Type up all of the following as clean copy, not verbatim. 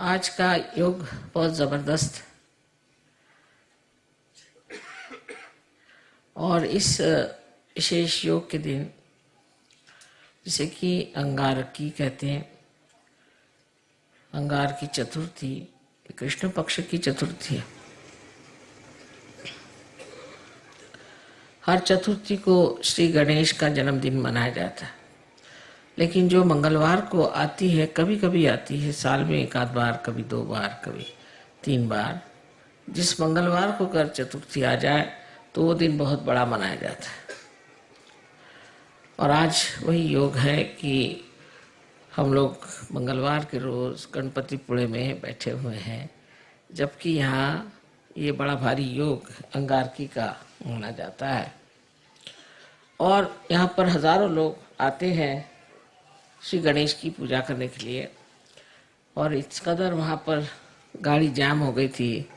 आज का योग बहुत ज़बरदस्त और इस विशेष योग के दिन जिसे कि अंगारकी कहते हैं, अंगार की चतुर्थी, कृष्ण पक्ष की चतुर्थी है। हर चतुर्थी को श्री गणेश का जन्मदिन मनाया जाता है, लेकिन जो मंगलवार को आती है, कभी कभी आती है साल में एक आध बार, कभी 2 बार, कभी 3 बार, जिस मंगलवार को अगर चतुर्थी आ जाए तो वो दिन बहुत बड़ा मनाया जाता है। और आज वही योग है कि हम लोग मंगलवार के रोज़ गणपतिपुणे में बैठे हुए हैं, जबकि यहाँ ये बड़ा भारी योग अंगारकी का माना जाता है और यहाँ पर हजारों लोग आते हैं श्री गणेश की पूजा करने के लिए। और इस कदर वहाँ पर गाड़ी जाम हो गई थी,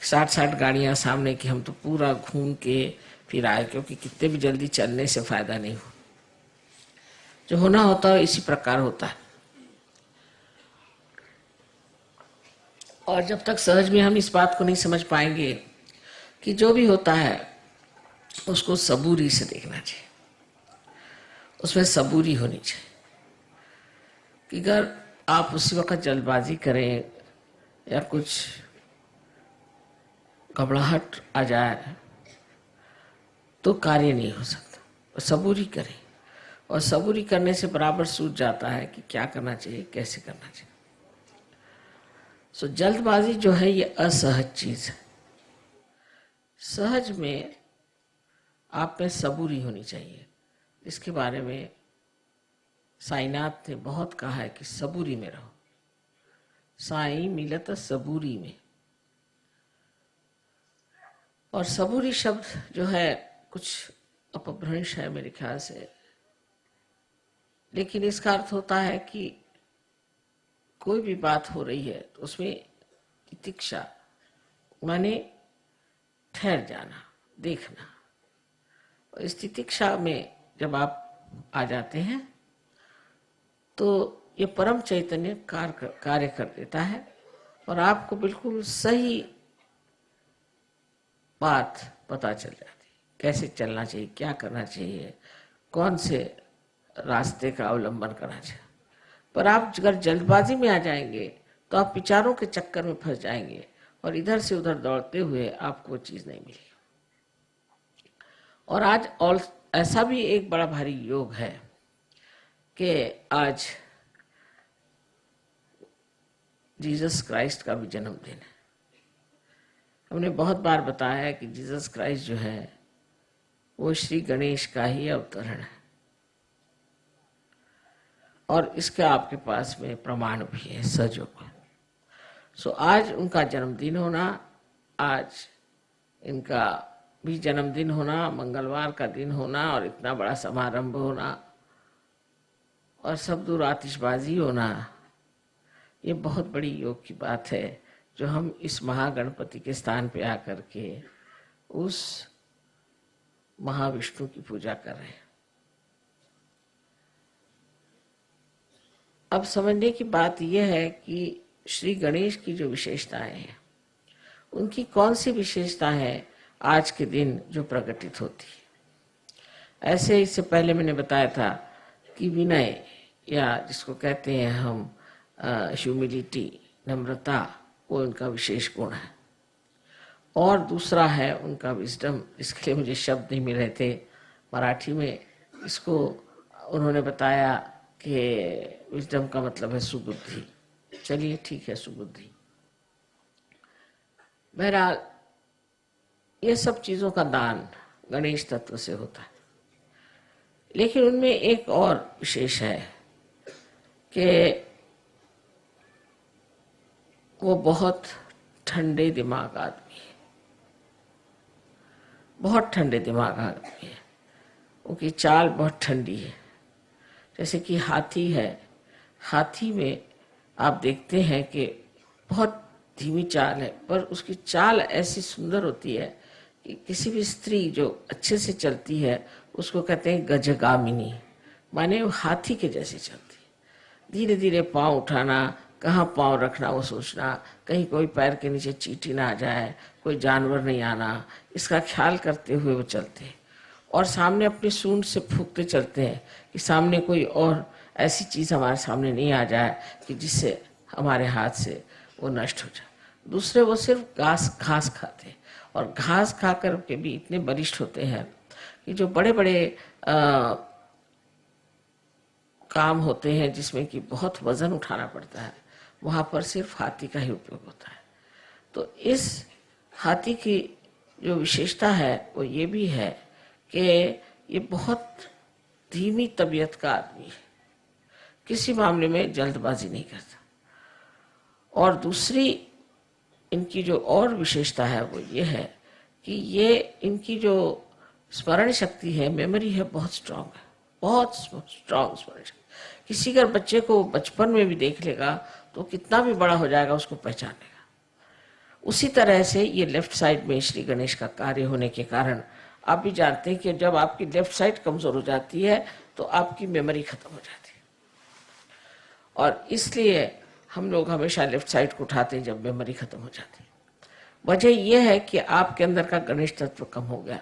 60 गाड़ियाँ सामने की, हम तो पूरा घूम के फिर आए, क्योंकि कितने भी जल्दी चलने से फायदा नहीं हो, जो होना होता है इसी प्रकार होता है। और जब तक सहज में हम इस बात को नहीं समझ पाएंगे कि जो भी होता है उसको सबूरी से देखना चाहिए, उसमें सबूरी होनी चाहिए। कि अगर आप उसी वक्त जल्दबाजी करें या कुछ घबराहट आ जाए तो कार्य नहीं हो सकता। सबूरी करें, और सबूरी करने से बराबर सूझ जाता है कि क्या करना चाहिए, कैसे करना चाहिए। सो जल्दबाजी जो है ये असहज चीज है। सहज में आप में सबूरी होनी चाहिए, इसके बारे में साईनाथ ने बहुत कहा है कि सबूरी में रहो, साई मिलत सबूरी में। और सबूरी शब्द जो है कुछ अपभ्रंश है मेरे ख्याल से, लेकिन इसका अर्थ होता है कि कोई भी बात हो रही है तो उसमें तितिक्षा माने ठहर जाना, देखना। और इस तितिक्षा में जब आप आ जाते हैं तो ये परम चैतन्य कार्य कर देता है और आपको बिल्कुल सही बात पता चल जाती है, कैसे चलना चाहिए, क्या करना चाहिए, कौन से रास्ते का अवलंबन करना चाहिए। पर आप अगर जल्दबाजी में आ जाएंगे तो आप विचारों के चक्कर में फंस जाएंगे और इधर से उधर दौड़ते हुए आपको चीज नहीं मिलेगी। और आज और ऐसा भी एक बड़ा भारी योग है कि आज जीसस क्राइस्ट का भी जन्मदिन है। हमने बहुत बार बताया है कि जीसस क्राइस्ट जो है वो श्री गणेश का ही अवतरण है, और इसका आपके पास में प्रमाण भी है सजग। सो आज उनका जन्मदिन होना, आज इनका भी जन्मदिन होना, मंगलवार का दिन होना और इतना बड़ा समारंभ होना और सब दूर आतिशबाजी होना, ये बहुत बड़ी योग की बात है जो हम इस महागणपति के स्थान पे आकर के उस महाविष्णु की पूजा कर रहे हैं। अब समझने की बात यह है कि श्री गणेश की जो विशेषताएं हैं, उनकी कौन सी विशेषता है आज के दिन जो प्रकटित होती है। ऐसे इससे पहले मैंने बताया था कि विनय, या जिसको कहते हैं हम ह्यूमिलिटी, नम्रता, वो उनका विशेष गुण है। और दूसरा है उनका विजडम, इसके लिए मुझे शब्द नहीं मिल रहे थे मराठी में। इसको उन्होंने बताया कि विजडम का मतलब है सुबुद्धि। चलिए ठीक है, सुबुद्धि। बहरहाल ये सब चीजों का दान गणेश तत्व से होता है, लेकिन उनमें एक और विशेष है कि वो बहुत ठंडे दिमाग आदमी है, बहुत ठंडे दिमाग आदमी है। उनकी चाल बहुत ठंडी है। जैसे कि हाथी है, हाथी में आप देखते हैं कि बहुत धीमी चाल है, पर उसकी चाल ऐसी सुंदर होती है कि किसी भी स्त्री जो अच्छे से चलती है उसको कहते हैं गजगामिनी, माने वो हाथी के जैसे चलती है। धीरे धीरे पांव उठाना, कहाँ पाँव रखना वो सोचना, कहीं कोई पैर के नीचे चींटी ना आ जाए, कोई जानवर नहीं आना, इसका ख्याल करते हुए वो चलते हैं। और सामने अपनी सूंड से फूंकते चलते हैं कि सामने कोई और ऐसी चीज़ हमारे सामने नहीं आ जाए कि जिससे हमारे हाथ से वो नष्ट हो जाए। दूसरे वो सिर्फ घास खाते हैं, और घास खा कर के भी इतने बलिष्ठ होते हैं कि जो बड़े बड़े काम होते हैं जिसमें कि बहुत वजन उठाना पड़ता है, वहाँ पर सिर्फ हाथी का ही उपयोग होता है। तो इस हाथी की जो विशेषता है वो ये भी है कि ये बहुत धीमी तबीयत का आदमी है, किसी मामले में जल्दबाजी नहीं करता। और दूसरी इनकी जो और विशेषता है वो ये है कि ये इनकी जो स्मरण शक्ति है, मेमोरी है, बहुत स्ट्रांग है, बहुत स्ट्रांग स्मरण शक्ति। किसी अगर बच्चे को बचपन में भी देख लेगा तो कितना भी बड़ा हो जाएगा उसको पहचान लेगा। उसी तरह से ये लेफ्ट साइड में श्री गणेश का कार्य होने के कारण आप भी जानते हैं कि जब आपकी लेफ्ट साइड कमजोर हो जाती है तो आपकी मेमोरी खत्म हो जाती है, और इसलिए हम लोग हमेशा लेफ्ट साइड को उठाते हैं जब मेमोरी खत्म हो जाती है। वजह यह है कि आपके अंदर का गणेश तत्व कम हो गया।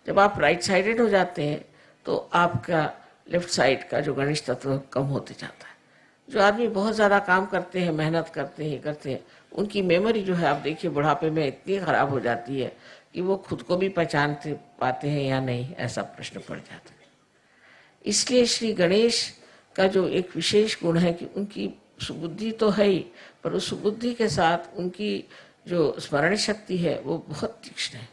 जब आप राइट साइडेड हो जाते हैं तो आपका लेफ्ट साइड का जो गणेश तत्व कम होते जाता है। जो आदमी बहुत ज़्यादा काम करते हैं, मेहनत करते हैं, उनकी मेमोरी जो है आप देखिए बुढ़ापे में इतनी ख़राब हो जाती है कि वो खुद को भी पहचान पाते हैं या नहीं, ऐसा प्रश्न पड़ जाता है। इसलिए श्री गणेश का जो एक विशेष गुण है कि उनकी सुबुद्धि तो है ही, पर उस सुबुद्धि के साथ उनकी जो स्मरण शक्ति है वो बहुत तीक्ष्ण है।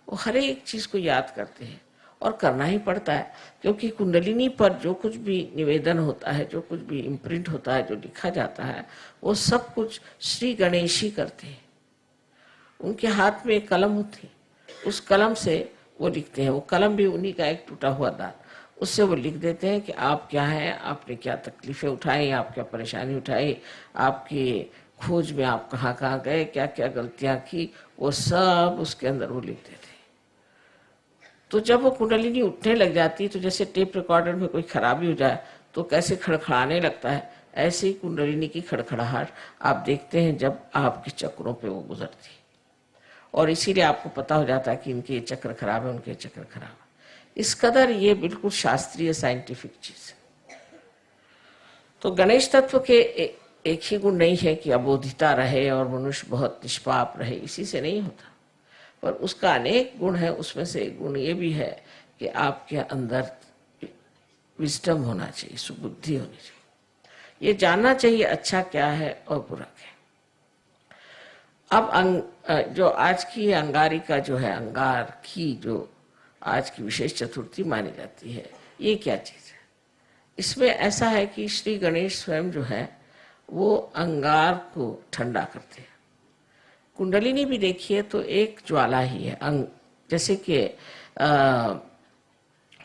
वो हर एक चीज़ को याद करते हैं, और करना ही पड़ता है, क्योंकि कुंडलिनी पर जो कुछ भी निवेदन होता है, जो कुछ भी इम्प्रिंट होता है, जो लिखा जाता है, वो सब कुछ श्री गणेश ही करते हैं। उनके हाथ में एक कलम होती है, उस कलम से वो लिखते हैं। वो कलम भी उन्हीं का एक टूटा हुआ दांत, उससे वो लिख देते हैं कि आप क्या हैं, आपने क्या तकलीफ़ें उठाई, आप क्या परेशानी उठाई, आपकी खोज में आप कहाँ कहाँ गए, क्या क्या गलतियाँ की, वो सब उसके अंदर वो लिख देते हैं। तो जब वो कुंडलिनी उठने लग जाती है तो जैसे टेप रिकॉर्डर में कोई खराबी हो जाए तो कैसे खड़खड़ाने लगता है, ऐसे ही कुंडलिनी की खड़खड़ाहट आप देखते हैं जब आपके चक्रों पे वो गुजरती है। और इसीलिए आपको पता हो जाता है कि इनके ये चक्र खराब है, उनके चक्र खराब है। इस कदर ये बिल्कुल शास्त्रीय साइंटिफिक चीज है। तो गणेश तत्व के एक ही गुण नहीं है कि अबोधिता रहे और मनुष्य बहुत निष्पाप रहे, इसी से नहीं होता, पर उसका अनेक गुण है। उसमें से एक गुण ये भी है कि आपके अंदर विजडम होना चाहिए, सुबुद्धि होनी चाहिए, ये जानना चाहिए अच्छा क्या है और बुरा क्या है। अब जो आज की अंगारिका जो है, अंगार की जो आज की विशेष चतुर्थी मानी जाती है, ये क्या चीज है? इसमें ऐसा है कि श्री गणेश स्वयं जो है वो अंगार को ठंडा करते हैं। कुंडलिनी भी देखिए तो एक ज्वाला ही है, जैसे कि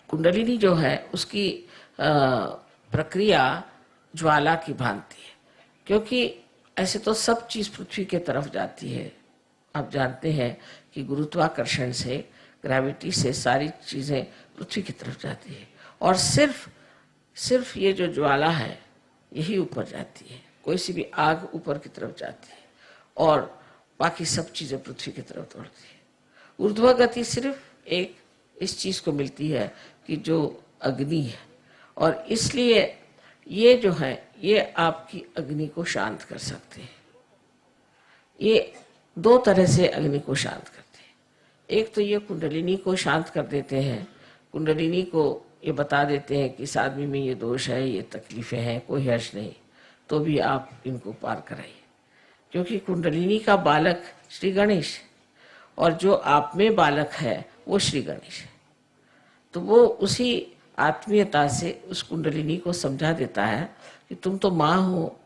कुंडलिनी जो है उसकी प्रक्रिया ज्वाला की भांति है, क्योंकि ऐसे तो सब चीज पृथ्वी के तरफ जाती है। आप जानते हैं कि गुरुत्वाकर्षण से, ग्रेविटी से सारी चीजें पृथ्वी की तरफ जाती है, और सिर्फ ये जो ज्वाला है यही ऊपर जाती है। कोई सी भी आग ऊपर की तरफ जाती है और बाकी सब चीजें पृथ्वी की तरफ दौड़ती है। ऊर्ध्व गति सिर्फ एक इस चीज को मिलती है कि जो अग्नि है, और इसलिए ये जो है ये आपकी अग्नि को शांत कर सकते हैं। ये दो तरह से अग्नि को शांत करते हैं। एक तो ये कुंडलिनी को शांत कर देते हैं, कुंडलिनी को ये बता देते हैं कि इस आदमी में ये दोष है, ये तकलीफें हैं, कोई हर्ष नहीं, तो भी आप इनको पार कराइए, क्योंकि कुंडलिनी का बालक श्री गणेश और जो आप में बालक है वो श्री गणेश है। तो वो उसी आत्मीयता से उस कुंडलिनी को समझा देता है कि तुम तो माँ हो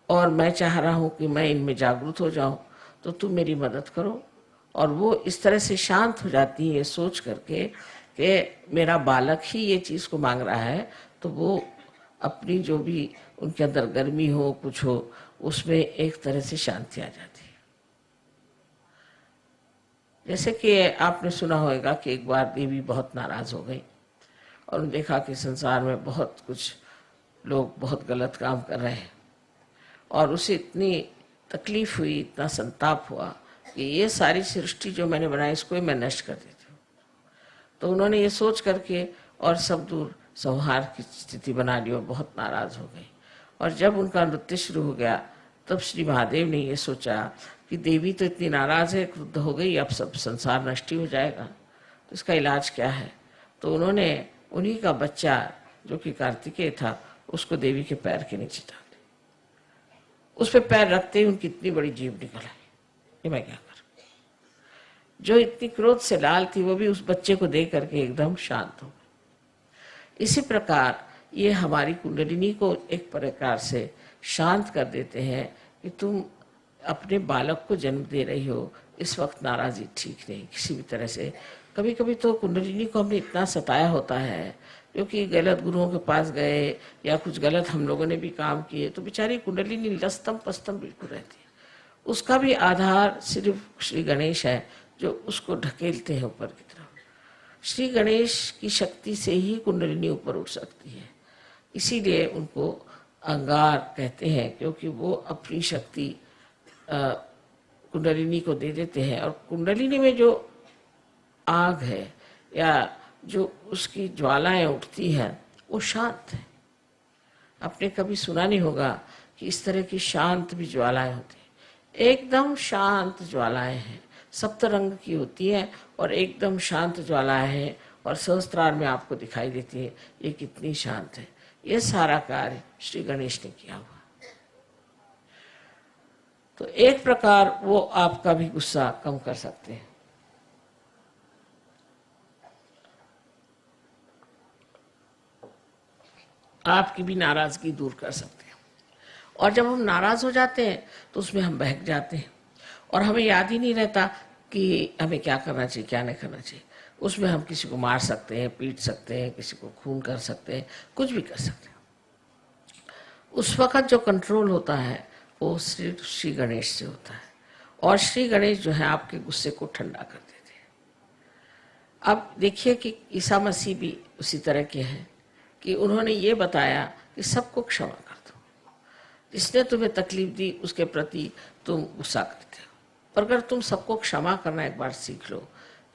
और मैं चाह रहा हूँ कि मैं इनमें जागरूक हो जाऊं, तो तुम मेरी मदद करो। और वो इस तरह से शांत हो जाती है ये सोच करके कि मेरा बालक ही ये चीज़ को मांग रहा है, तो वो अपनी जो भी उनके अंदर गर्मी हो, कुछ हो, उसमें एक तरह से शांति आ जाती है। जैसे कि आपने सुना होगा कि एक बार देवी बहुत नाराज हो गई और देखा कि संसार में बहुत कुछ लोग बहुत गलत काम कर रहे हैं, और उसे इतनी तकलीफ हुई, इतना संताप हुआ कि ये सारी सृष्टि जो मैंने बनाई इसको ही मैं नष्ट कर देती हूँ। तो उन्होंने ये सोच करके और सब दूर संहार की स्थिति बना ली और बहुत नाराज हो गई। और जब उनका नृत्य शुरू हो गया तब श्री महादेव ने ये सोचा कि देवी तो इतनी नाराज है, क्रुद्ध हो गई, अब सब संसार नष्ट ही हो जाएगा, तो इसका इलाज क्या है। तो उन्होंने उन्हीं का बच्चा जो कि कार्तिकेय था उसको देवी के पैर के नीचे डाल दिया। उस पर पैर रखते ही उनकी इतनी बड़ी जीभ निकल आई, ये मैं क्या कर। जो इतनी क्रोध से लाल थी वो भी उस बच्चे को देख करके एकदम शांत हो गई। इसी प्रकार ये हमारी कुंडलिनी को एक प्रकार से शांत कर देते हैं कि तुम अपने बालक को जन्म दे रही हो, इस वक्त नाराजी ठीक नहीं किसी भी तरह से। कभी कभी तो कुंडलिनी को हमने इतना सताया होता है, क्योंकि गलत गुरुओं के पास गए या कुछ गलत हम लोगों ने भी काम किए, तो बेचारी कुंडलिनी लस्तम पस्तम बिल्कुल रहती है। उसका भी आधार सिर्फ श्री गणेश है जो उसको ढकेलते हैं ऊपर की तरफ। श्री गणेश की शक्ति से ही कुंडलिनी ऊपर उठ सकती है, इसीलिए उनको अंगार कहते हैं, क्योंकि वो अपनी शक्ति कुंडलिनी को दे देते हैं। और कुंडलिनी में जो आग है या जो उसकी ज्वालाएं उठती हैं वो शांत है। आपने कभी सुना नहीं होगा कि इस तरह की शांत भी ज्वालाएं होती हैं। एकदम शांत ज्वालाएं हैं, सप्त रंग की होती है और एकदम शांत ज्वालाएं हैं और सहस्त्रार में आपको दिखाई देती है ये कितनी शांत है। ये सारा कार्य श्री गणेश ने किया हुआ। तो एक प्रकार वो आपका भी गुस्सा कम कर सकते हैं। आपकी भी नाराजगी दूर कर सकते हैं। और जब हम नाराज हो जाते हैं तो उसमें हम बहक जाते हैं और हमें याद ही नहीं रहता कि हमें क्या करना चाहिए क्या नहीं करना चाहिए। उसमें हम किसी को मार सकते हैं, पीट सकते हैं, किसी को खून कर सकते हैं, कुछ भी कर सकते हैं। उस वक्त जो कंट्रोल होता है वो सिर्फ श्री गणेश से होता है और श्री गणेश जो है आपके गुस्से को ठंडा कर देते हैं। अब देखिए कि ईसा मसीह भी उसी तरह के हैं कि उन्होंने ये बताया कि सबको क्षमा कर दो, जिसने तुम्हें तकलीफ दी उसके प्रति तुम गुस्सा करते हो, पर अगर तुम सबको क्षमा करना एक बार सीख लो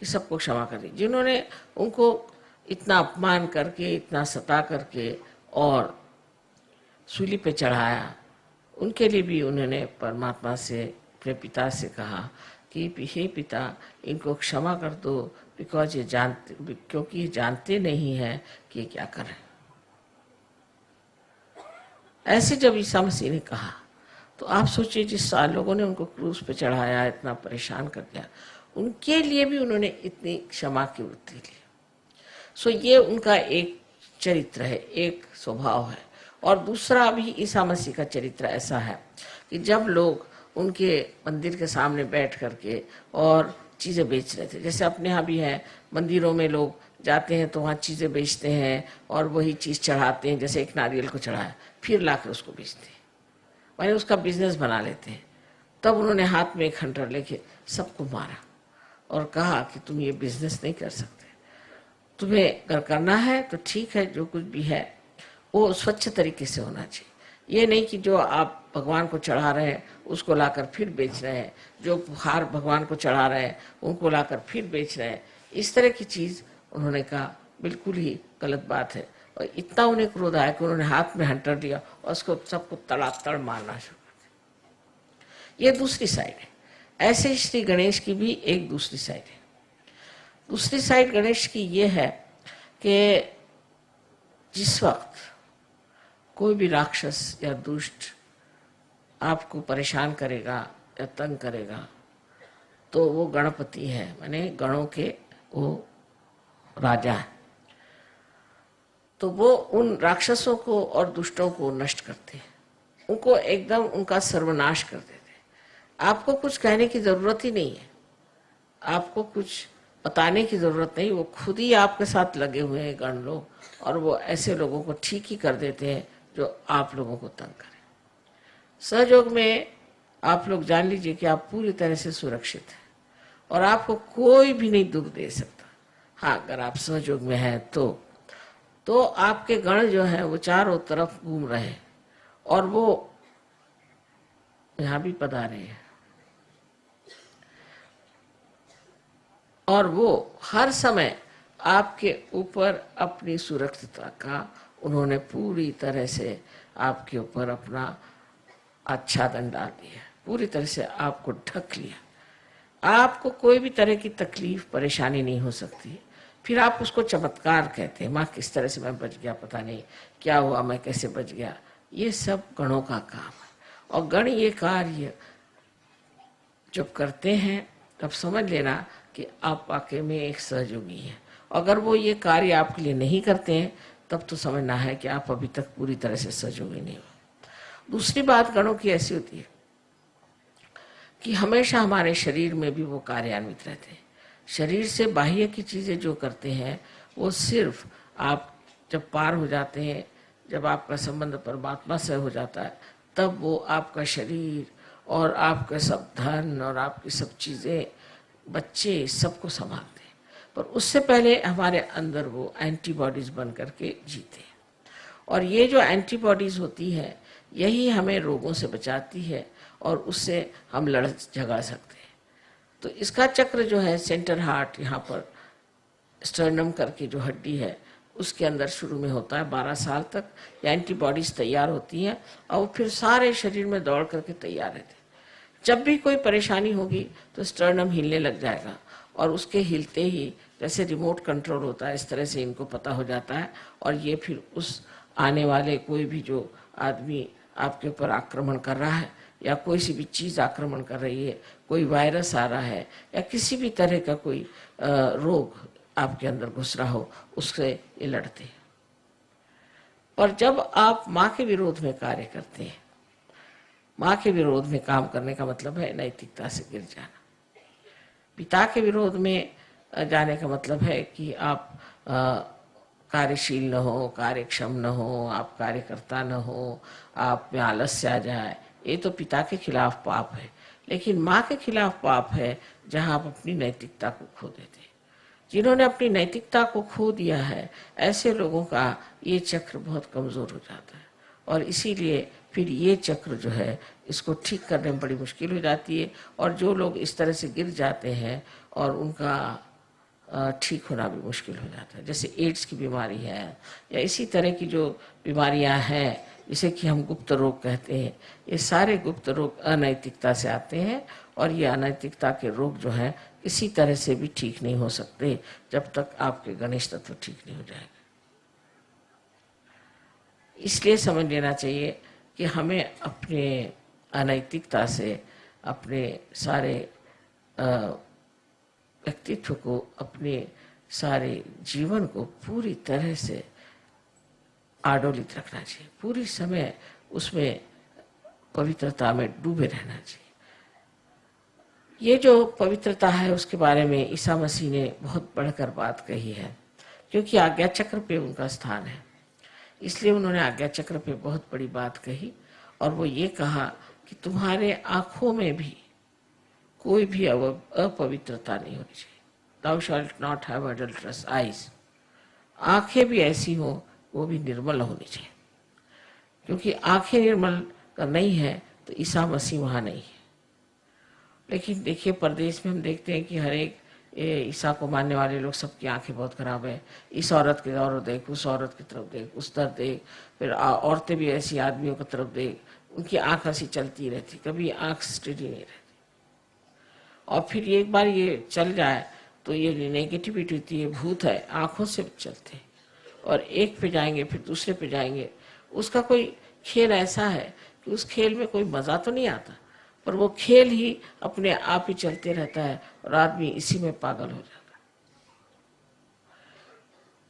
कि सबको क्षमा कर दी। जिन्होंने उनको इतना अपमान करके, इतना सता करके और सूली पे चढ़ाया, उनके लिए भी उन्होंने परमात्मा से, अपने पिता से कहा कि हे पिता इनको क्षमा कर दो, क्योंकि ये जानते नहीं हैं कि ये क्या करें। ऐसे जब ईसा मसीह ने कहा तो आप सोचिए जिस साल लोगों ने उनको क्रूस पे चढ़ाया, इतना परेशान कर दिया, उनके लिए भी उन्होंने इतनी क्षमा की वृत्ति ली। सो ये उनका एक चरित्र है, एक स्वभाव है। और दूसरा भी ईसा मसीह का चरित्र ऐसा है कि जब लोग उनके मंदिर के सामने बैठ करके और चीज़ें बेच रहे थे, जैसे अपने यहाँ भी है, मंदिरों में लोग जाते हैं तो वहाँ चीज़ें बेचते हैं और वही चीज़ चढ़ाते हैं, जैसे एक नारियल को चढ़ाया फिर लाकर उसको बेचते हैं, माने उसका बिजनेस बना लेते हैं। तब उन्होंने हाथ में एक खंडर लेके सबको मारा और कहा कि तुम ये बिजनेस नहीं कर सकते, तुम्हें अगर करना है तो ठीक है, जो कुछ भी है वो स्वच्छ तरीके से होना चाहिए। ये नहीं कि जो आप भगवान को चढ़ा रहे हैं उसको लाकर फिर बेच रहे हैं, जो हार भगवान को चढ़ा रहे हैं उनको लाकर फिर बेच रहे हैं। इस तरह की चीज़ उन्होंने कहा बिल्कुल ही गलत बात है। और इतना उन्हें क्रोध आया कि उन्होंने हाथ में हंटर लिया और उसको सबको तड़ातड़ मारना शुरू कर दिया। ये दूसरी साइड है। ऐसे ही श्री गणेश की भी एक दूसरी साइड है। दूसरी साइड गणेश की ये है कि जिस वक्त कोई भी राक्षस या दुष्ट आपको परेशान करेगा या तंग करेगा तो वो गणपति है, माने गणों के वो राजा है, तो वो उन राक्षसों को और दुष्टों को नष्ट करते हैं, उनको एकदम उनका सर्वनाश कर देते हैं। आपको कुछ कहने की जरूरत ही नहीं है, आपको कुछ बताने की जरूरत नहीं, वो खुद ही आपके साथ लगे हुए हैं गण लोग, और वो ऐसे लोगों को ठीक ही कर देते हैं जो आप लोगों को तंग करें। सहयोग में आप लोग जान लीजिए कि आप पूरी तरह से सुरक्षित हैं और आपको कोई भी नहीं दुख दे सकता। हाँ, अगर आप सहयोग में हैं तो आपके गण जो हैं वो चारों तरफ घूम रहे हैं और वो यहाँ भी पधारे हैं और वो हर समय आपके ऊपर अपनी सुरक्षितता का उन्होंने पूरी तरह से आपके ऊपर अपना आच्छादन डाल दिया, पूरी तरह से आपको ढक लिया। आपको कोई भी तरह की तकलीफ परेशानी नहीं हो सकती। फिर आप उसको चमत्कार कहते हैं, माँ किस तरह से मैं बच गया, पता नहीं क्या हुआ, मैं कैसे बच गया। ये सब गणों का काम है और गण ये कार्य जब करते हैं तब समझ लेना कि आप वाकई में एक सहयोगी हैं। अगर वो ये कार्य आपके लिए नहीं करते हैं तब तो समझना है कि आप अभी तक पूरी तरह से सहयोगी नहीं हो। दूसरी बात गणों की ऐसी होती है कि हमेशा हमारे शरीर में भी वो कार्यान्वित रहते हैं। शरीर से बाह्य की चीज़ें जो करते हैं वो सिर्फ आप जब पार हो जाते हैं, जब आपका संबंध परमात्मा से हो जाता है, तब वो आपका शरीर और आपका सब धन और आपकी सब चीज़ें, बच्चे, सबको संभालते हैं। पर उससे पहले हमारे अंदर वो एंटीबॉडीज बन करके जीते हैं और ये जो एंटीबॉडीज होती है यही हमें रोगों से बचाती है और उससे हम लड़ झगड़ सकते हैं। तो इसका चक्र जो है सेंटर हार्ट, यहाँ पर स्टर्नम करके जो हड्डी है उसके अंदर शुरू में होता है। 12 साल तक ये एंटीबॉडीज तैयार होती हैं और वो फिर सारे शरीर में दौड़ करके तैयार रहते हैं। जब भी कोई परेशानी होगी तो स्टर्नम हिलने लग जाएगा और उसके हिलते ही जैसे रिमोट कंट्रोल होता है इस तरह से इनको पता हो जाता है और ये फिर उस आने वाले कोई भी जो आदमी आपके ऊपर आक्रमण कर रहा है या कोई सी भी चीज़ आक्रमण कर रही है, कोई वायरस आ रहा है या किसी भी तरह का कोई रोग आपके अंदर घुस रहा हो, उससे ये लड़ते हैं। और जब आप माँ के विरोध में कार्य करते हैं, माँ के विरोध में काम करने का मतलब है नैतिकता से गिर जाना। पिता के विरोध में जाने का मतलब है कि आप कार्यशील न हो, कार्यक्षम न हो, आप कार्यकर्ता न हो, आप में आलस्य आ जाए। ये तो पिता के खिलाफ पाप है। लेकिन माँ के खिलाफ पाप है जहाँ आप अपनी नैतिकता को खो देते हैं। जिन्होंने अपनी नैतिकता को खो दिया है ऐसे लोगों का ये चक्र बहुत कमज़ोर हो जाता है और इसीलिए फिर ये चक्र जो है इसको ठीक करने में बड़ी मुश्किल हो जाती है। और जो लोग इस तरह से गिर जाते हैं और उनका ठीक होना भी मुश्किल हो जाता है, जैसे एड्स की बीमारी है या इसी तरह की जो बीमारियां हैं जिसे कि हम गुप्त रोग कहते हैं, ये सारे गुप्त रोग अनैतिकता से आते हैं और ये अनैतिकता के रोग जो हैं किसी तरह से भी ठीक नहीं हो सकते जब तक आपके गणेश तत्व ठीक नहीं हो जाएगा। इसलिए समझ लेना चाहिए कि हमें अपने अनैतिकता से अपने सारे व्यक्तित्व को, अपने सारे जीवन को पूरी तरह से आडोलित रखना चाहिए, पूरी समय उसमें पवित्रता में डूबे रहना चाहिए। ये जो पवित्रता है उसके बारे में ईसा मसीह ने बहुत बढ़कर बात कही है, क्योंकि आज्ञा चक्र पे उनका स्थान है, इसलिए उन्होंने आज्ञा चक्र पे बहुत बड़ी बात कही और वो ये कहा कि तुम्हारे आंखों में भी कोई भी अपवित्रता नहीं होनी चाहिए। Thou shalt not have adulterous eyes। आंखें भी ऐसी हो, वो भी निर्मल होनी चाहिए, क्योंकि आंखें निर्मल का नहीं है तो ईसा मसीह वहाँ नहीं है। लेकिन देखिए परदेश में हम देखते हैं कि हर एक ईसा को मानने वाले लोग सबकी आंखें बहुत खराब है। इस औरत की तरफ देख, उस औरत की तरफ देख, उस तरफ देख, फिर औरतें भी ऐसी आदमियों की तरफ देख, उनकी आंख ऐसी चलती रहती, कभी आंख स्टेडी नहीं रहती। और फिर एक बार ये चल जाए तो ये नेगेटिविटी होती है, भूत है, आंखों से चलते हैं और एक पे जाएंगे फिर दूसरे पे जाएंगे। उसका कोई खेल ऐसा है कि उस खेल में कोई मज़ा तो नहीं आता, पर वो खेल ही अपने आप ही चलते रहता है और आदमी इसी में पागल हो जाता है।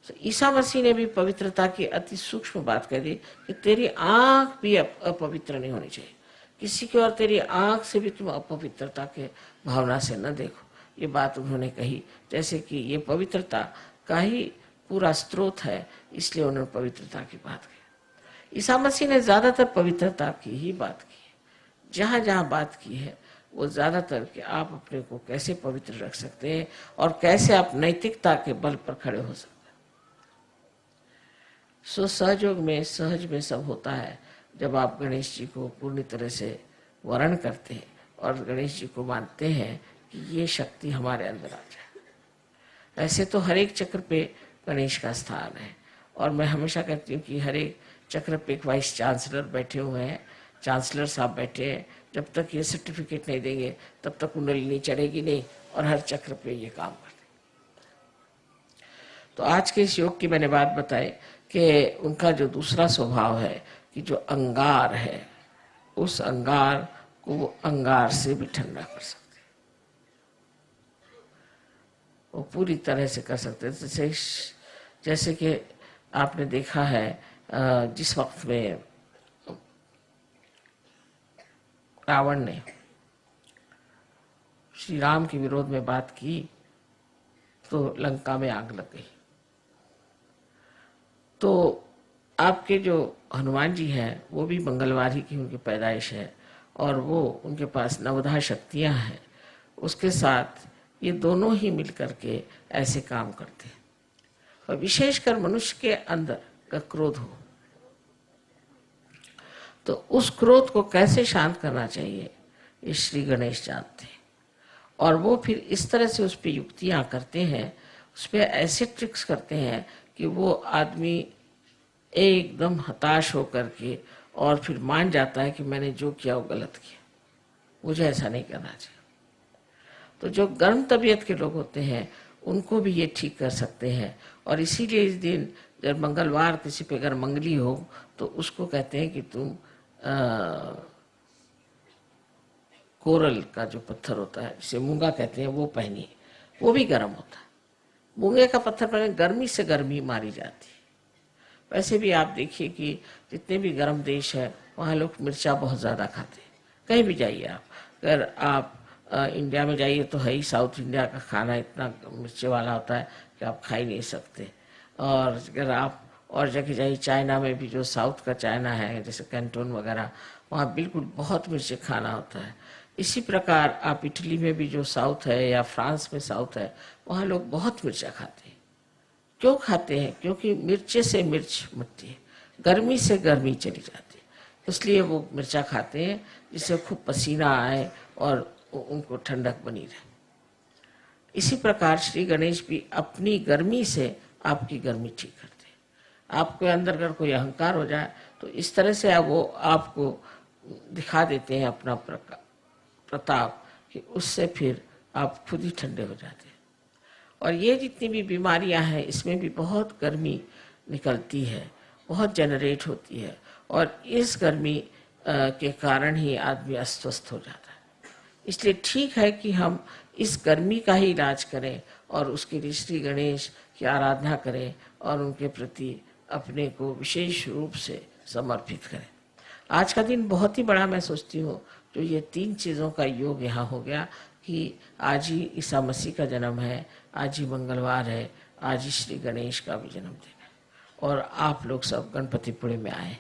तो ईसा मसीह ने भी पवित्रता की अति सूक्ष्म बात कह दी कि तेरी आंख भी अपवित्र नहीं होनी चाहिए। किसी की और तेरी आंख से भी तुम अपवित्रता के भावना से न देखो। ये बात उन्होंने कही, जैसे कि ये पवित्रता का ही पूरा स्रोत है, इसलिए उन्होंने पवित्रता की बात की। ईसा मसीह ने ज्यादातर पवित्रता की ही बात की है। जहाँ जहाँ बात की है वो ज्यादातर कि आप अपने को कैसे पवित्र रख सकते हैं और कैसे आप नैतिकता के बल पर खड़े हो सकते हैं। सो सहयोग में, सहज में सब होता है जब आप गणेश जी को पूर्ण तरह से वर्ण करते हैं और गणेश जी को मानते हैं कि ये शक्ति हमारे अंदर आ जाए। ऐसे तो हर एक चक्र पे गणेश का स्थान है, और मैं हमेशा कहती हूँ कि हर एक चक्र पे एक वाइस चांसलर बैठे हुए हैं, चांसलर साहब बैठे हैं। जब तक ये सर्टिफिकेट नहीं देंगे तब तक कुंडलिनी चढ़ेगी नहीं, और हर चक्र पे ये काम करते। तो आज के इस योग की मैंने बात बताई कि उनका जो दूसरा स्वभाव है कि जो अंगार है, उस अंगार को वो अंगार से भी ठंडा कर सकते, वो पूरी तरह से कर सकते। जैसे कि आपने देखा है जिस वक्त में रावण ने श्री राम के विरोध में बात की तो लंका में आग लग गई। तो आपके जो हनुमान जी हैं वो भी मंगलवार ही की उनकी पैदाइश है, और वो उनके पास नवधा शक्तियां हैं। उसके साथ ये दोनों ही मिलकर के ऐसे काम करते हैं। और विशेषकर मनुष्य के अंदर का क्रोध हो तो उस क्रोध को कैसे शांत करना चाहिए ये श्री गणेश जानते हैं, और वो फिर इस तरह से उस पर युक्तियां करते हैं, उस पर ऐसे ट्रिक्स करते हैं कि वो आदमी एकदम हताश होकर के और फिर मान जाता है कि मैंने जो किया वो गलत किया, मुझे ऐसा नहीं करना चाहिए। तो जो गर्म तबीयत के लोग होते हैं उनको भी ये ठीक कर सकते हैं, और इसीलिए इस दिन जब मंगलवार किसी पे अगर मंगली हो तो उसको कहते हैं कि तुम कोरल का जो पत्थर होता है जिसे मूंगा कहते हैं वो पहनिए, वो भी गर्म होता है। मूंगे का पत्थर पहने गर्मी से गर्मी मारी जाती है। वैसे भी आप देखिए कि जितने भी गर्म देश है वहाँ लोग मिर्चा बहुत ज़्यादा खाते हैं। कहीं भी जाइए आप, अगर आप इंडिया में जाइए तो है ही, साउथ इंडिया का खाना इतना मिर्चे वाला होता है कि आप खा ही नहीं सकते। और अगर आप और जगह जाइए, चाइना में भी जो साउथ का चाइना है जैसे कैंटोन वगैरह, वहाँ बिल्कुल बहुत मिर्चे खाना होता है। इसी प्रकार आप इटली में भी जो साउथ है या फ्रांस में साउथ है वहाँ लोग बहुत मिर्चा खाते हैं। क्यों खाते हैं? क्योंकि मिर्चे से मिर्च मिटती है, गर्मी से गर्मी चली जाती है, इसलिए वो मिर्चा खाते हैं जिससे खूब पसीना आए और उनको ठंडक बनी रहे। इसी प्रकार श्री गणेश भी अपनी गर्मी से आपकी गर्मी ठीक करते हैं। आपके अंदर अगर कोई अहंकार हो जाए तो इस तरह से वो आपको दिखा देते हैं अपना प्रताप कि उससे फिर आप खुद ही ठंडे हो जाते हैं। और ये जितनी भी बीमारियां हैं इसमें भी बहुत गर्मी निकलती है, बहुत जनरेट होती है, और इस गर्मी के कारण ही आदमी अस्वस्थ हो जाता है। इसलिए ठीक है कि हम इस गर्मी का ही इलाज करें और उसके लिए श्री गणेश की आराधना करें और उनके प्रति अपने को विशेष रूप से समर्पित करें। आज का दिन बहुत ही बड़ा मैं सोचती हूँ, जो ये 3 चीज़ों का योग यहाँ हो गया कि आज ही ईसा मसीह का जन्म है, आज ही मंगलवार है, आज ही श्री गणेश का भी जन्मदिन है, और आप लोग सब गणपतिपुरे में आए।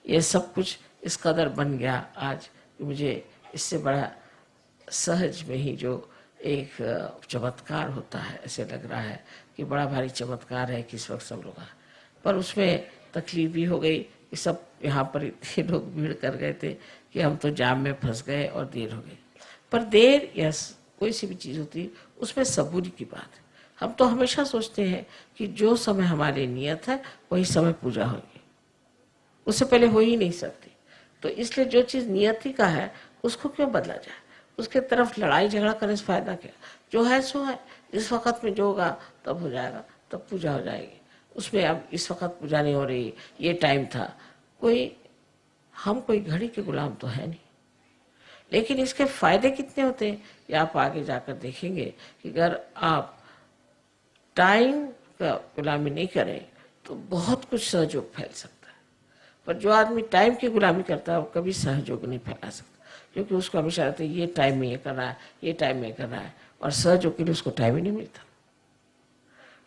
ये सब कुछ इस कदर बन गया आज कि मुझे इससे बड़ा सहज में ही जो एक चमत्कार होता है ऐसे लग रहा है कि बड़ा भारी चमत्कार है कि इस वक्त सब लोग आए। पर उसमें तकलीफ भी हो गई कि सब यहाँ पर इतने लोग भीड़ कर गए थे कि हम तो जाम में फंस गए और देर हो गई। पर देर या कोई सी भी चीज़ होती उसमें सबूरी की बात है। हम तो हमेशा सोचते हैं कि जो समय हमारे नियत है वही समय पूजा होगी, उससे पहले हो ही नहीं सकती। तो इसलिए जो चीज़ नियति का है उसको क्यों बदला जाए, उसके तरफ लड़ाई झगड़ा करने से फायदा क्या। जो है सो है, जिस वक्त में जो होगा तब हो जाएगा, तब पूजा हो जाएगी। उसमें अब इस वक्त पूजा नहीं हो रही, ये टाइम था, हम कोई घड़ी के गुलाम तो है नहीं। लेकिन इसके फायदे कितने होते हैं ये आप आगे जाकर देखेंगे कि अगर आप टाइम का गुलामी नहीं करें तो बहुत कुछ सहयोग फैल सकता है। पर जो आदमी टाइम की गुलामी करता है वो कभी सहयोग नहीं फैला सकता, क्योंकि उसको हमेशा रहता है ये टाइम में ये करना है, ये टाइम में करना है, और सहयोग के लिए उसको टाइम ही नहीं मिलता।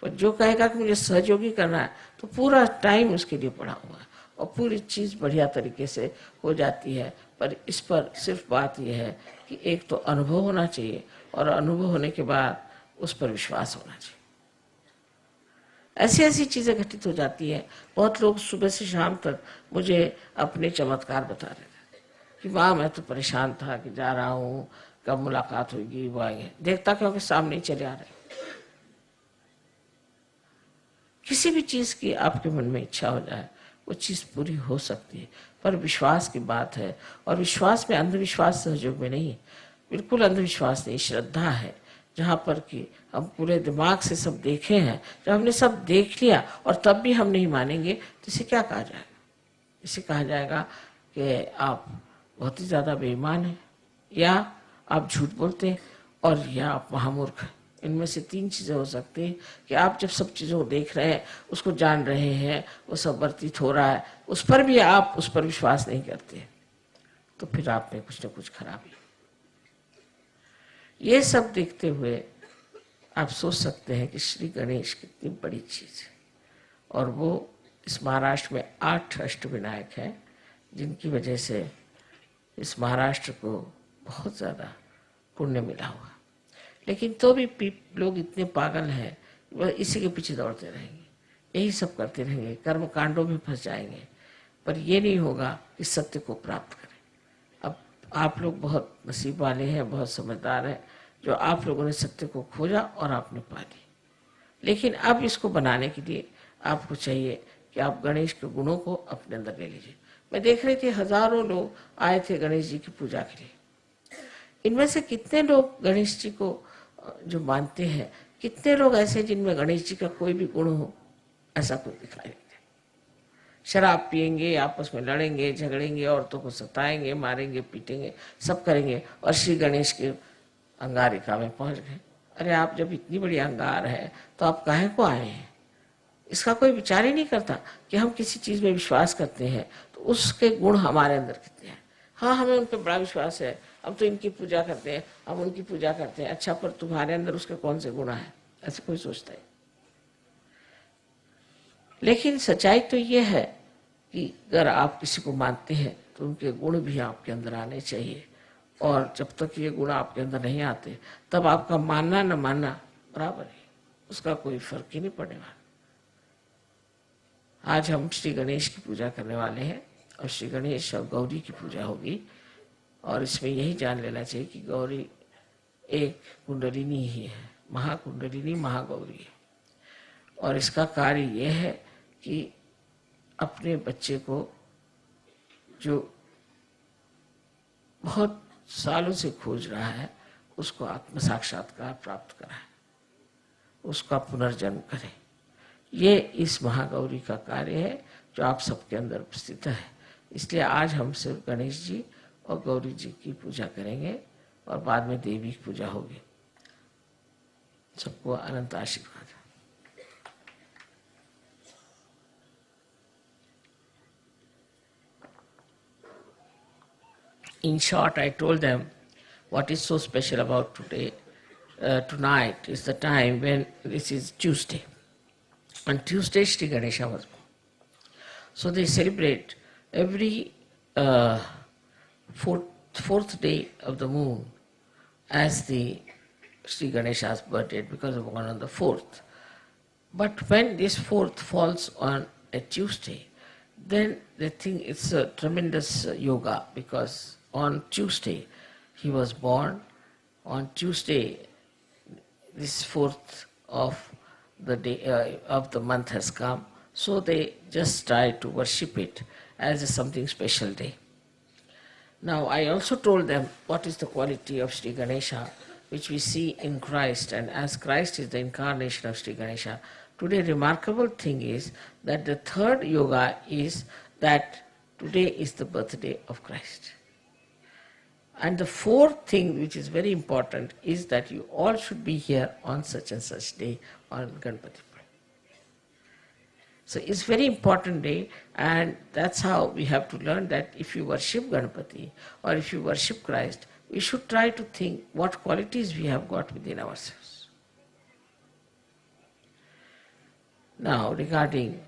पर जो कहेगा कि मुझे सहयोगी करना है तो पूरा टाइम उसके लिए पड़ा हुआ है और पूरी चीज़ बढ़िया तरीके से हो जाती है। पर इस पर सिर्फ बात यह है कि एक तो अनुभव होना चाहिए, और अनुभव होने के बाद उस पर विश्वास होना चाहिए। ऐसी ऐसी चीज़ें घटित हो जाती हैं। बहुत लोग सुबह से शाम तक मुझे अपने चमत्कार बता रहे थे, कि वाह मैं तो परेशान था कि जा रहा हूँ, कब मुलाकात होगी, वो आएंगे, देखता क्योंकि सामने ही चले आ रहे। किसी भी चीज की आपके मन में इच्छा हो जाए वो चीज पूरी हो सकती है, पर विश्वास की बात है। और विश्वास में अंधविश्वास सहयोग में नहीं, बिल्कुल अंधविश्वास नहीं, श्रद्धा है। जहाँ पर कि हम पूरे दिमाग से सब देखे हैं, जब हमने सब देख लिया और तब भी हम नहीं मानेंगे तो इसे क्या कहा जाएगा? इसे कहा जाएगा कि आप बहुत ही ज्यादा बेईमान हैं, या आप झूठ बोलते हैं, और या आप महामूर्ख हैं। इनमें से 3 चीजें हो सकती हैं कि आप जब सब चीजों को देख रहे हैं, उसको जान रहे हैं, वो सब वर्तित हो रहा है, उस पर भी आप उस पर विश्वास नहीं करते, तो फिर आप में कुछ न कुछ खराबी। ये सब देखते हुए आप सोच सकते हैं कि श्री गणेश कितनी बड़ी चीज है। और वो इस महाराष्ट्र में 8 अष्टविनायक हैं, जिनकी वजह से इस महाराष्ट्र को बहुत ज्यादा पुण्य मिला हुआ। लेकिन तो भी लोग इतने पागल हैं, वह इसी के पीछे दौड़ते रहेंगे, यही सब करते रहेंगे, कर्म कांडों में फंस जाएंगे, पर ये नहीं होगा कि सत्य को प्राप्त करें। अब आप लोग बहुत नसीब वाले हैं, बहुत समझदार हैं, जो आप लोगों ने सत्य को खोजा और आपने पा ली। लेकिन अब इसको बनाने के लिए आपको चाहिए कि आप गणेश के गुणों को अपने अंदर ले लीजिए। मैं देख रही थी हजारों लोग आए थे गणेश जी की पूजा के लिए। इनमें से कितने लोग गणेश जी को जो मानते हैं, कितने लोग ऐसे जिनमें गणेश जी का कोई भी गुण हो? ऐसा कोई दिखाई नहीं दे। शराब पिएंगे, आपस में लड़ेंगे, झगड़ेंगे, औरतों को सताएंगे, मारेंगे, पीटेंगे, सब करेंगे, और श्री गणेश के अंगारिका में पहुंच गए। अरे आप जब इतनी बड़ी अंगार है तो आप काहे को आए हैं? इसका कोई विचार ही नहीं करता कि हम किसी चीज में विश्वास करते हैं तो उसके गुण हमारे अंदर कितने हैं। हाँ, हमें उन पर बड़ा विश्वास है, हम तो इनकी पूजा करते हैं, हम उनकी पूजा करते हैं। अच्छा, पर तुम्हारे अंदर उसके कौन से गुण है? ऐसे कोई सोचता है? लेकिन सच्चाई तो ये है कि अगर आप किसी को मानते हैं तो उनके गुण भी आपके अंदर आने चाहिए। और जब तक ये गुण आपके अंदर नहीं आते, तब आपका मानना न मानना बराबर है, उसका कोई फर्क ही नहीं पड़ने वाला। आज हम श्री गणेश की पूजा करने वाले हैं, और श्री गणेश और गौरी की पूजा होगी। और इसमें यही जान लेना चाहिए कि गौरी एक कुंडलिनी ही है, महाकुंडलिनी महागौरी है। और इसका कार्य यह है कि अपने बच्चे को जो बहुत सालों से खोज रहा है, उसको आत्म साक्षात्कार प्राप्त कराए, उसका पुनर्जन्म करे। ये इस महागौरी का कार्य है जो आप सबके अंदर उपस्थित है। इसलिए आज हम सिर्फ गणेश जी और गौरी जी की पूजा करेंगे, और बाद में देवी की पूजा होगी। सबको अनंत आशीर्वाद। In short, I told them what is so special about today. Tonight is the time when this is Tuesday. On Tuesday, Sri Ganesha was born. So they celebrate every fourth day of the moon as the Sri Ganesha's birthday, because of one on the 4th. But when this 4th falls on a Tuesday, then they think it's a tremendous yoga, because on Tuesday he was born. On Tuesday, this 4th of the day of the month has come, so they just try to worship it as a something special day. Now, I also told them what is the quality of Sri Ganesha, which we see in Christ, and as Christ is the incarnation of Sri Ganesha. Today, remarkable thing is that the third yoga is that today is the birthday of Christ. And the fourth thing, which is very important, is that you all should be here on such and such day on Ganpati. So it's very important day, and that's how we have to learn that if you worship Ganpati or if you worship Christ, we should try to think what qualities we have got within ourselves. Now, regarding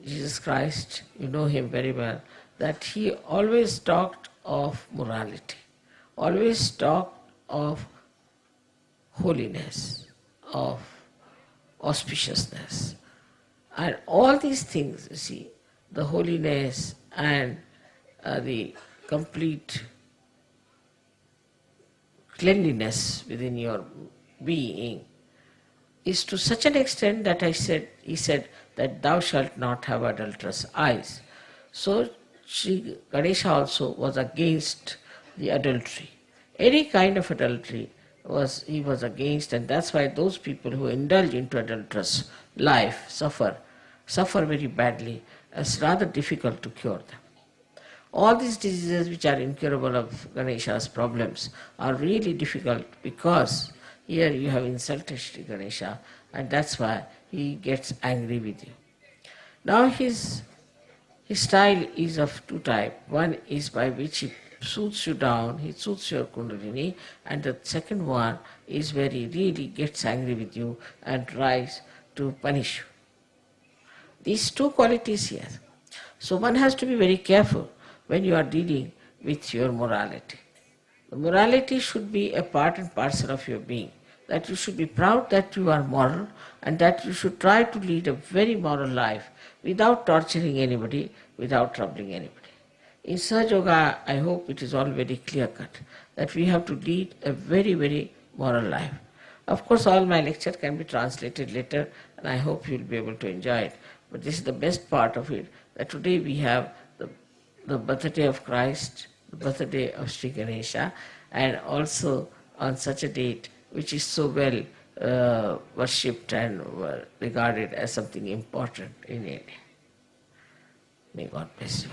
Jesus Christ, you know him very well, that he always talked of morality, always talked of holiness, of auspiciousness. And all these things, you see, the holiness and the complete cleanliness within your being is to such an extent that he said that thou shalt not have adulterous eyes. So Sri Ganesha also was against the adultery. Any kind of adultery he was against, and that's why those people who indulge into adulterous life suffer very badly. It's rather difficult to cure them. All these diseases which are incurable of Ganesha's problems are really difficult because here you have insulted Sri Ganesha, and that's why he gets angry with you. Now his style is of two types. One is by which he soothes you down, he soothes your kundalini, and the second one is where he really gets angry with you and tries to punish you. These two qualities here. So one has to be very careful when you are dealing with your morality. The morality should be a part and parcel of your being. That you should be proud that you are moral and that you should try to lead a very moral life without torturing anybody, without troubling anybody. In Sahaja Yoga, I hope it is all very clear cut that we have to lead a very, very moral life. Of course, all my lecture can be translated later and I hope you will be able to enjoy it. But this is the best part of it, that today we have the birthday of Christ, the birthday of Sri Ganesha, and also on such a date which is so well worshipped and regarded as something important in India. May God bless you.